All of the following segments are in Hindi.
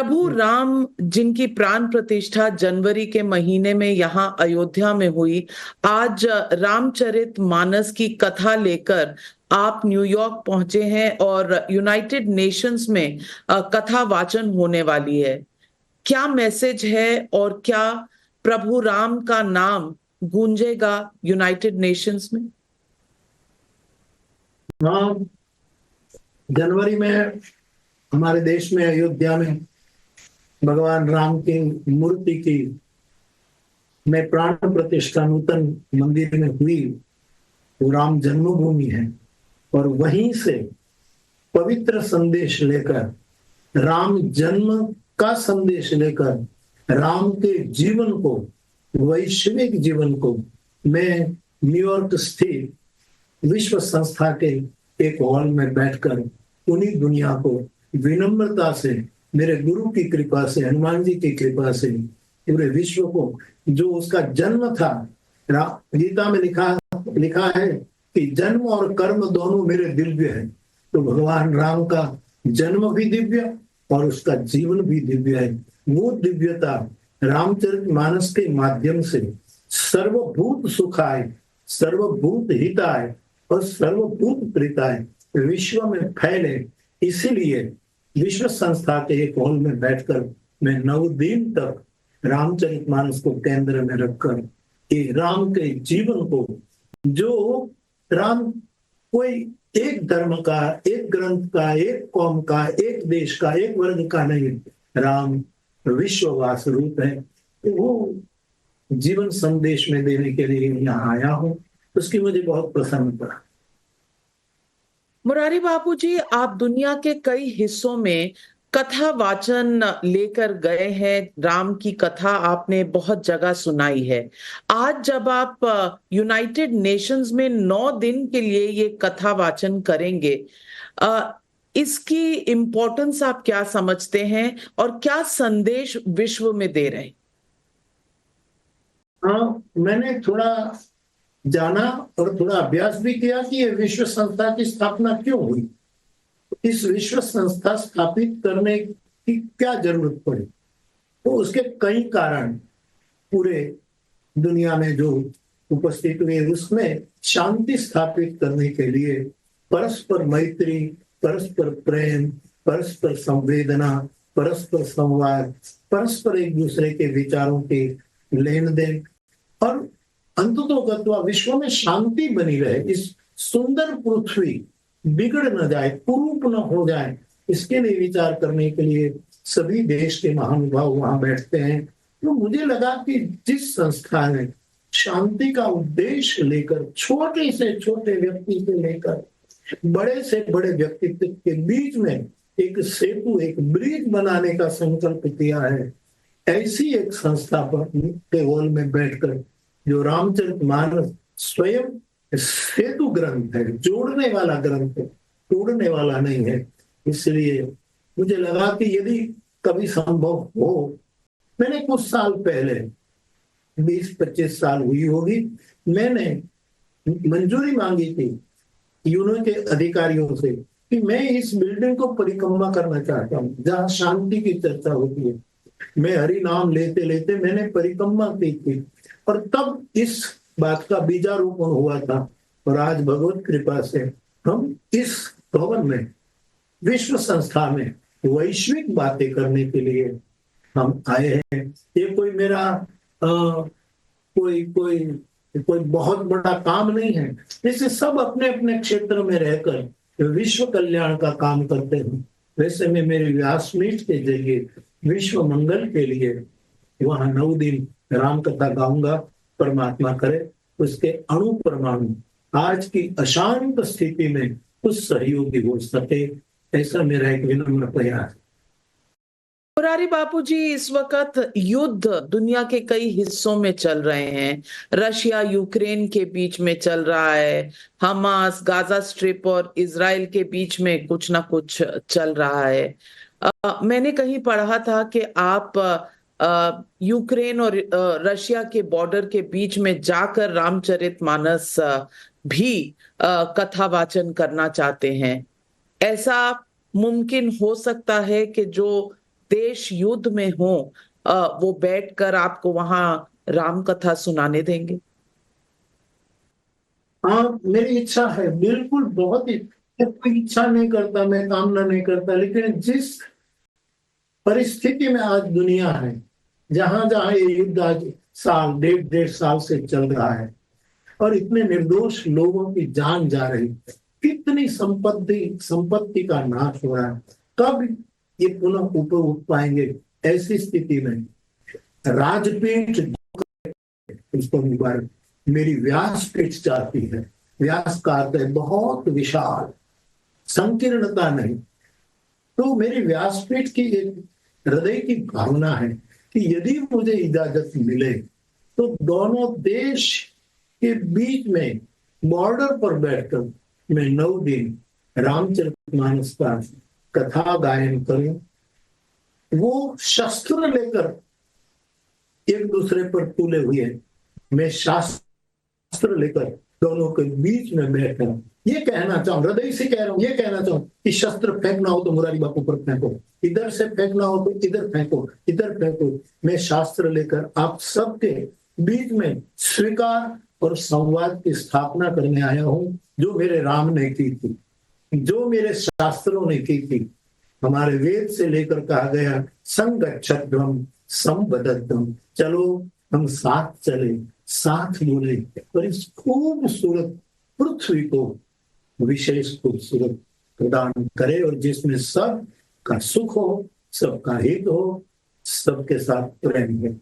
प्रभु राम जिनकी प्राण प्रतिष्ठा जनवरी के महीने में यहाँ अयोध्या में हुई, आज रामचरित मानस की कथा लेकर आप न्यूयॉर्क पहुंचे हैं और यूनाइटेड नेशंस में कथा वाचन होने वाली है। क्या मैसेज है और क्या प्रभु राम का नाम गूंजेगा यूनाइटेड नेशंस में? हाँ, जनवरी में हमारे देश में अयोध्या में भगवान राम की मूर्ति की में प्राण प्रतिष्ठा नूतन मंदिर में हुई। वो राम जन्मभूमि है और वहीं से पवित्र संदेश लेकर, राम जन्म का संदेश लेकर राम के जीवन को, वैश्विक जीवन को मैं न्यूयॉर्क स्थित विश्व संस्था के एक हॉल में बैठकर पूरी दुनिया को विनम्रता से, मेरे गुरु की कृपा से, हनुमान जी की कृपा से, पूरे विश्व को, जो उसका जन्म था, गीता में लिखा है कि जन्म और कर्म दोनों मेरे दिव्य है। तो भगवान राम का जन्म भी दिव्य और उसका जीवन भी दिव्य है। वो दिव्यता रामचरितमानस के माध्यम से सर्वभूत सुखाय, सर्वभूत हिताय और सर्वभूत प्रीताय विश्व में फैले। इसीलिए विश्व संस्था के एक हॉल में बैठकर मैं 9 दिन तक रामचरितमानस को केंद्र में रखकर ये राम के जीवन को, जो राम कोई एक धर्म का, एक ग्रंथ का, एक कौम का, एक देश का, एक वर्ग का नहीं, राम विश्ववास रूप है। तो वो जीवन संदेश में देने के लिए यहाँ आया हूँ, उसकी मुझे बहुत प्रसन्नता। मुरारी बापू जी, आप दुनिया के कई हिस्सों में कथा वाचन लेकर गए हैं। राम की कथा आपने बहुत जगह सुनाई है। आज जब आप यूनाइटेड नेशंस में 9 दिन के लिए ये कथा वाचन करेंगे, इसकी इम्पोर्टेंस आप क्या समझते हैं और क्या संदेश विश्व में दे रहे हैं? हाँ, मैंने थोड़ा जाना और थोड़ा अभ्यास भी किया कि ये विश्व संस्था की स्थापना क्यों हुई, इस विश्व संस्था स्थापित करने की क्या जरूरत पड़ी। तो उसके कई कारण पूरे दुनिया में जो उपस्थित हुए, उसमें शांति स्थापित करने के लिए परस्पर मैत्री, परस्पर प्रेम, परस्पर संवेदना, परस्पर संवाद, परस्पर एक दूसरे के विचारों के लेन देन और अंततोगत्वा विश्व में शांति बनी रहे, इस सुंदर पृथ्वी बिगड़ न जाए, कुरूप न हो जाए, इसके लिए विचार करने के लिए सभी देश के महानुभाव वहां बैठते हैं। तो मुझे लगा कि जिस संस्था ने शांति का उद्देश्य लेकर छोटे से छोटे व्यक्ति से लेकर बड़े से बड़े व्यक्तित्व के बीच में एक सेतु, एक ब्रिज बनाने का संकल्प किया है, ऐसी एक संस्था के हॉल में बैठकर जो रामचरितमानस स्वयं सेतु ग्रंथ है, जोड़ने वाला ग्रंथ है, तोड़ने वाला नहीं है। इसलिए मुझे लगा कि यदि कभी संभव हो, मैंने कुछ साल पहले, 20-25 साल हुई होगी, मैंने मंजूरी मांगी थी यूनो के अधिकारियों से कि मैं इस बिल्डिंग को परिक्रमा करना चाहता हूँ जहाँ शांति की चर्चा होती है। मैं हरि नाम लेते लेते मैंने परिक्रमा की थी और तब इस बात का बीजारोपण हुआ था और आज भगवत कृपा से हम इस भवन में, विश्व संस्था में वैश्विक बातें करने के लिए हम आए हैं। ये कोई मेरा कोई बहुत बड़ा काम नहीं है। जैसे सब अपने अपने क्षेत्र में रहकर विश्व कल्याण का काम करते हैं, वैसे मैं मेरे व्यासपीठ के जरिए विश्व मंगल के लिए वहां 9 दिन राम कथा गाऊंगा। परमात्मा करे उसके अणु परमाणु आज की अशांत स्थिति में कुछ सहयोगी हो सके, ऐसा मेरा एक विनम्र प्रयास। मुरारी बापू जी, इस वक्त युद्ध दुनिया के कई हिस्सों में चल रहे हैं। रशिया यूक्रेन के बीच में चल रहा है, हमास गाजा स्ट्रिप और इजराइल के बीच में कुछ ना कुछ चल रहा है। मैंने कहीं पढ़ा था कि आप यूक्रेन और रशिया के बॉर्डर के बीच में जाकर रामचरितमानस भी कथा वाचन करना चाहते हैं। ऐसा मुमकिन हो सकता है कि जो देश युद्ध में हो, वो बैठकर आपको वहां राम कथा सुनाने देंगे? हाँ, मेरी इच्छा है, बिल्कुल, बहुत ही। कोई इच्छा नहीं करता, मैं कामना नहीं करता, लेकिन जिस परिस्थिति में आज दुनिया है, जहां जहां ये युद्ध आज साल डेढ़ डेढ़ साल से चल रहा है और इतने निर्दोष लोगों की जान जा रही है, कितनी संपत्ति का नाश हो रहा है, कब ये पुनः ऊपर उठ पाएंगे? ऐसी स्थिति में राजपीठ, उसको मुबारक, मेरी व्यासपीठ चाहती है। व्यास का अर्थ है बहुत विशाल, संकीर्णता नहीं। तो मेरी व्यासपीठ की एक हृदय की भावना है कि यदि मुझे इजाजत मिले तो दोनों देश के बीच में बॉर्डर पर बैठकर मैं 9 दिन रामचरितमानस का कथा गायन करूं। वो शस्त्र लेकर एक दूसरे पर तुले हुए, मैं शास्त्र लेकर दोनों के बीच में बैठकर ये कहना चाहूं, हृदय से कह रहा हूं, ये कहना चाहूं कि शस्त्र फेंकना हो तो मुरारी बापू पर फेंको, इधर से फेंकना हो तो इधर फेंको, इधर फेंको। मैं शास्त्र लेकर आप सबके बीच में स्वीकार और संवाद की स्थापना करने आया हूं, जो मेरे राम ने की थी, जो मेरे शास्त्रों ने की थी। हमारे वेद से लेकर कहा गया संगच्छध्वम संबद्धम, चलो हम साथ चले, साथ बोले और इस खूबसूरत पृथ्वी को विशेष खूबसूरत प्रदान करे, और जिसमें सबका सुख हो, सबका हित हो, सबके साथ प्रेम हो।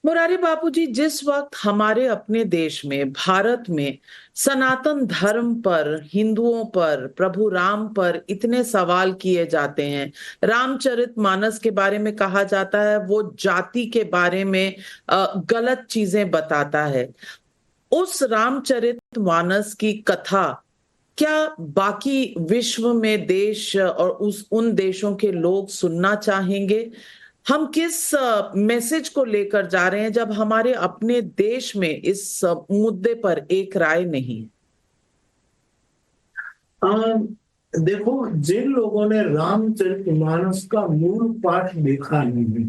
मुरारी बापूजी, जिस वक्त हमारे अपने देश में, भारत में, सनातन धर्म पर, हिंदुओं पर, प्रभु राम पर इतने सवाल किए जाते हैं, रामचरितमानस के बारे में कहा जाता है वो जाति के बारे में गलत चीजें बताता है, उस रामचरितमानस की कथा क्या बाकी विश्व में देश और उन देशों के लोग सुनना चाहेंगे? हम किस मैसेज को लेकर जा रहे हैं जब हमारे अपने देश में इस मुद्दे पर एक राय नहीं? देखो, जिन लोगों ने रामचरितमानस का मूल पाठ देखा नहीं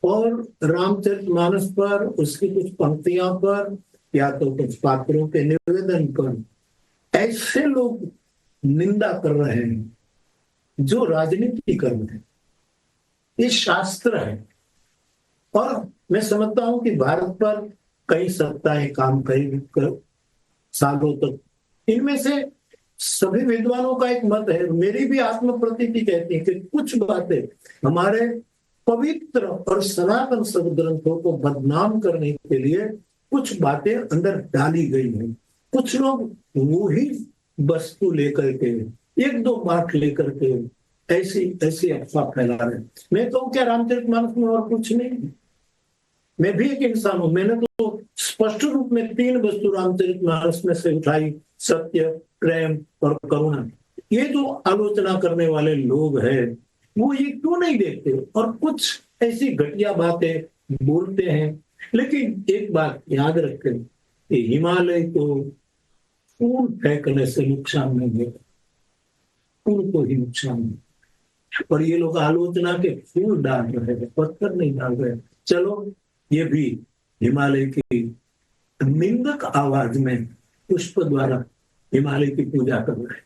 और रामचरितमानस पर, उसकी कुछ पंक्तियां पर या तो कुछ पात्रों के निवेदन पर ऐसे लोग निंदा कर रहे हैं जो राजनीति कर रहे हैं। ये शास्त्र है और मैं समझता हूं कि भारत पर कई सत्ताएं काम करी सालों तक। इनमें से सभी विद्वानों का एक मत है, मेरी भी आत्म प्रतीति कहती है कि कुछ बातें हमारे पवित्र और सनातन सदग्रंथों को बदनाम करने के लिए कुछ बातें अंदर डाली गई हैं। कुछ लोग वो ही वस्तु लेकर के, एक दो बात लेकर के ऐसी ऐसी अफवाह फैला रहे हैं। मैं कहूं क्या रामचरितमानस में और कुछ नहीं? मैं भी एक इंसान हूं, मैंने तो स्पष्ट रूप में 3 वस्तु रामचरितमानस में से उठाई, सत्य, प्रेम और करुणा। ये जो आलोचना करने वाले लोग हैं वो ये क्यों नहीं देखते और कुछ ऐसी घटिया बातें बोलते हैं। लेकिन एक बात याद रखें कि हिमालय को फूल फेंकने से नुकसान नहीं है, फूल को ही नुकसान है। और ये लोग आलोचना के फूल डाल रहे हैं, पत्थर नहीं डाल रहे। चलो, ये भी हिमालय की निंदक आवाज में पुष्प द्वारा हिमालय की पूजा कर रहे हैं।